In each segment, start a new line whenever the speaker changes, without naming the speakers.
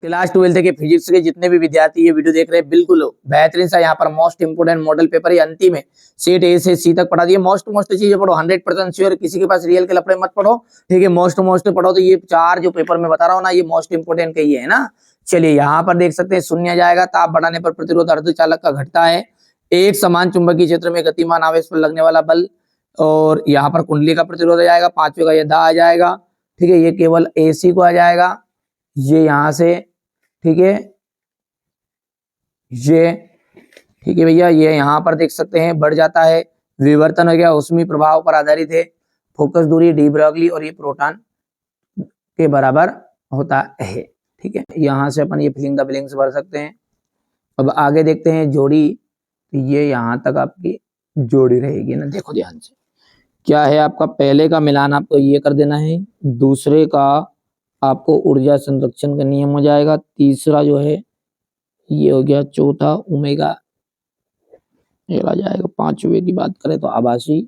Class 12 के physics के जितने भी विद्यार्थी ये वीडियो देख रहे हैं, बिल्कुल बेहतरीन सा यहाँ पर मोस्ट इंपोर्टेंट मॉडल पेपर, ये अंतिम है। सेट ए से सी तक पढ़ा दिए। मोस्ट चीजें पढ़ो, 100% श्योर, किसी के पास रियल के लफड़े मत पढ़ो, ठीक है। मोस्ट पढ़ो। तो ये 4 जो पेपर में बता रहा हूँ ना, ये मोस्ट इंपोर्टेंट के ही है ना। चलिए यहाँ पर देख सकते हैं, शून्य जाएगा, ताप बढ़ाने पर प्रतिरोध अर्धचालक का घटता है। एक समान चुंबकीय क्षेत्र में गतिमान आवेश पर लगने वाला बल, और यहाँ पर कुंडली का प्रतिरोध आ जाएगा। 5वें का यह आ जाएगा, ठीक है। ये केवल एसी को आ जाएगा, ये यहाँ से, ठीक है, ये, ठीक है भैया। ये यहाँ पर देख सकते हैं बढ़ जाता है। विवर्तन हो गया, उसमें प्रभाव पर आधारित है। फोकस दूरी डी ब्रॉगली, और ये प्रोटॉन के बराबर होता है, ठीक है। यहाँ से अपन ये फिलिंग द ब्लैंक्स भर सकते हैं। अब आगे देखते हैं जोड़ी। ये यहाँ तक आपकी जोड़ी रहेगी ना, देखो ध्यान से। क्या है आपका पहले का मिलान आपको ये कर देना है, दूसरे का आपको ऊर्जा संरक्षण का नियम हो जाएगा, तीसरा जो है ये हो गया, चौथा ओमेगा ये आ जाएगा। 5वें की बात करें तो आभासी,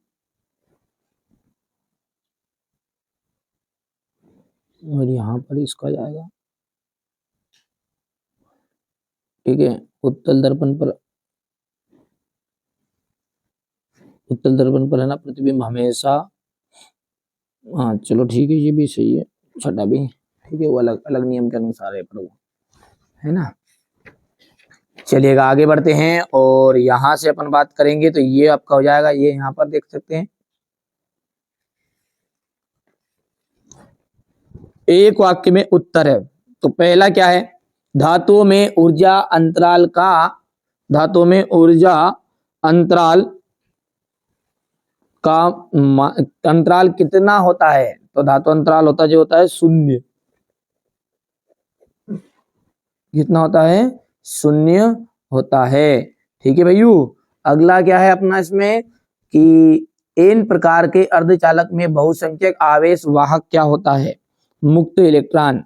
और यहाँ पर इसका जाएगा, ठीक है। उत्तल दर्पण पर है ना प्रतिबिंब हमेशा, हाँ चलो ठीक है, ये भी सही है। छठा भी ठीक है, वो अलग अलग नियम के अनुसार है, पर वो है ना। चलिएगा आगे बढ़ते हैं, और यहां से अपन बात करेंगे तो ये आपका हो जाएगा, ये यहाँ पर देख सकते हैं। एक वाक्य में उत्तर है, तो पहला क्या है, धातुओं में ऊर्जा अंतराल का अंतराल कितना होता है, तो धातु अंतराल होता जो होता है 0। कितना होता है, 0 होता है, ठीक है भैयू। अगला क्या है अपना इसमें कि एन प्रकार के अर्धचालक में बहुसंख्यक आवेश वाहक क्या होता है, मुक्त इलेक्ट्रॉन।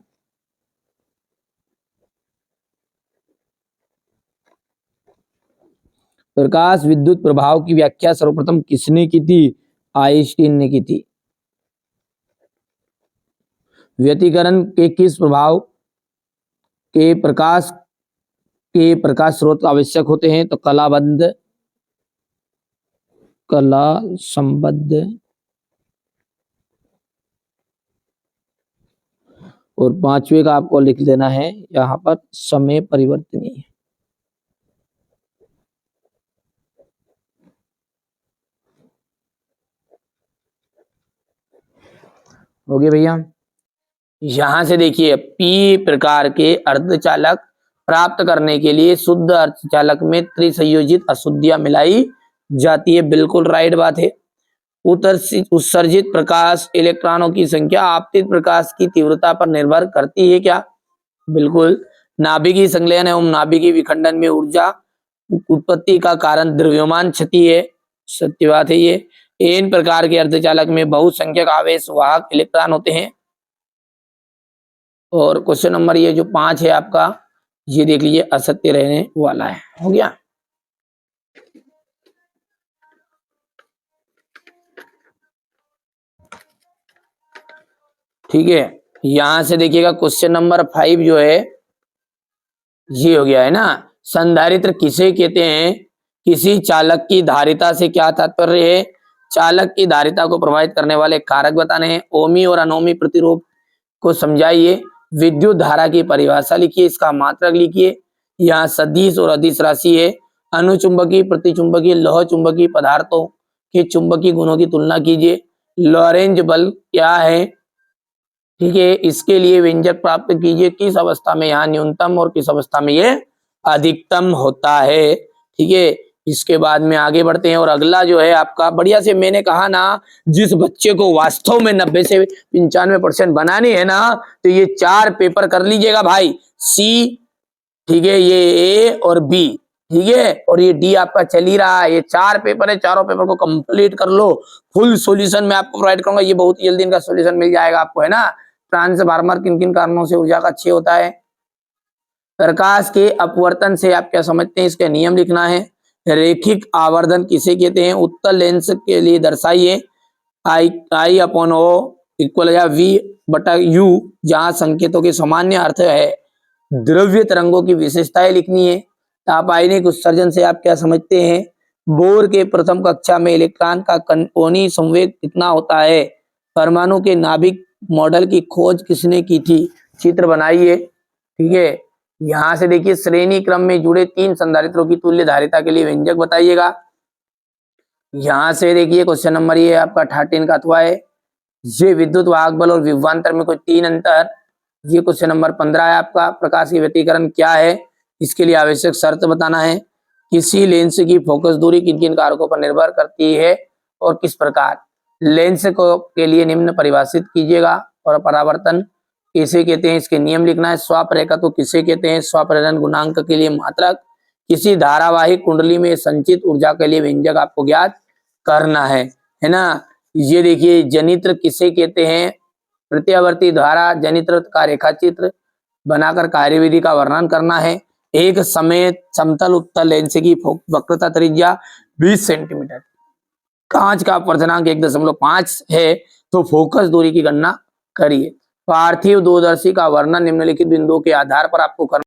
प्रकाश विद्युत प्रभाव की व्याख्या सर्वप्रथम किसने की थी, आइंस्टीन ने की थी। व्यतिकरण के किस प्रभाव के प्रकाश स्रोत आवश्यक होते हैं, तो कला संबद्ध, और 5वें का आपको लिख देना है यहाँ पर समय परिवर्तनीय। हो गया भैया। यहां से देखिए, पी प्रकार के अर्धचालक प्राप्त करने के लिए शुद्ध अर्धचालक में त्रिसंयोजित अशुद्धियां मिलाई जाती है, बिल्कुल राइट बात है। उत्सर्जित प्रकाश इलेक्ट्रॉनों की संख्या आपतित प्रकाश की तीव्रता पर निर्भर करती है क्या, बिल्कुल। नाभिकीय संलयन एवं नाभिकीय विखंडन में ऊर्जा उत्पत्ति का कारण द्रव्यमान क्षति है, सत्य बात है ये। एन प्रकार के अर्धचालक में बहुसंख्यक आवेश वाहक इलेक्ट्रॉन होते हैं। और क्वेश्चन नंबर ये जो 5 है आपका, ये देख लीजिए असत्य रहने वाला है। हो गया, ठीक है। यहां से देखिएगा क्वेश्चन नंबर 5 जो है ये हो गया है ना। संधारित्र किसे कहते हैं, किसी चालक की धारिता से क्या तात्पर्य है, चालक की धारिता को प्रभावित करने वाले कारक बताने हैं। ओमी और अनोमी प्रतिरोध को समझाइए। विद्युत धारा की परिभाषा लिखिए, इसका मात्रक लिखिए। यहाँ सदिश और अदिश राशि है। अनुचुंबकीय प्रतिचुंबकीय लौह चुंबकीय पदार्थों के चुंबकीय गुणों की तुलना कीजिए। लॉरेंज बल क्या है, ठीक है, इसके लिए व्यंजक प्राप्त कीजिए। किस अवस्था में यहाँ न्यूनतम और किस अवस्था में ये अधिकतम होता है, ठीक है। इसके बाद में आगे बढ़ते हैं, और अगला जो है आपका बढ़िया से, मैंने कहा ना जिस बच्चे को वास्तव में 90 से 95% बनानी है ना, तो ये 4 पेपर कर लीजिएगा भाई। सी, ठीक है, ये ए और बी, ठीक है, और ये डी आपका चल ही रहा है। ये 4 पेपर है, चारों पेपर को कंप्लीट कर लो। फुल सॉल्यूशन मैं आपको प्रोवाइड करूंगा, ये बहुत जल्दी इनका सॉल्यूशन मिल जाएगा आपको, है ना। ट्रांसफार्मर किन किन कारणों से ऊर्जा का क्षय होता है। प्रकाश के अपवर्तन से आप क्या समझते हैं, इसके नियम लिखना है। रेखिक आवर्धन किसे कहते हैं, उत्तल लेंस के लिए दर्शाइए। आई अपॉन ओ इक्वल या वी बटा यू, जहां संकेतों के सामान्य अर्थ है द्रव्य तरंगों की विशेषताएं लिखनी है। तापायनिक उत्सर्जन से आप क्या समझते हैं? बोर के प्रथम कक्षा में इलेक्ट्रॉन का कोणीय संवेग कितना होता है? परमाणु के नाभिक मॉडल की खोज किसने की थी? चित्र बनाइए। ठीक है, यहां से देखिए श्रेणी क्रम में जुड़े 3 संधारित्रों की तुल्य धारिता के लिए व्यंजक बताइएगा। यहां से देखिए क्वेश्चन नंबर ये आपका 13 का अथवा है। ये विद्युत वाहक बल और विभवांतर में कोई 3 अंतर। ये क्वेश्चन नंबर 15 है आपका। प्रकाश की व्यतिकरण क्या है? इसके लिए आवश्यक शर्त बताना है। किसी लेंस की फोकस दूरी किन किन कारकों पर निर्भर करती है और किस प्रकार? लेंस को के लिए निम्न परिभाषित कीजिएगा। और परावर्तन किसे कहते हैं, इसके नियम लिखना है। स्वापरेखा तो किसे कहते हैं? स्वापरेखण गुणांक के लिए मात्रक। किसी धारावाहिक कुंडली में संचित ऊर्जा के लिए व्यंजक आपको ज्ञात करना है ना। ये देखिए जनित्र किसे कहते हैं? प्रत्यावर्ती धारा जनित्र का रेखाचित्र बनाकर कार्यविधि का वर्णन करना है। एक समय समतल उत्तल लेंस की वक्रता त्रिज्या 20 सेंटीमीटर, कांच का अपवर्तनांक 1.5 है, तो फोकस दूरी की गणना करिए। पार्थिव दूरदर्शी का वर्णन निम्नलिखित बिंदुओं के आधार पर आपको करना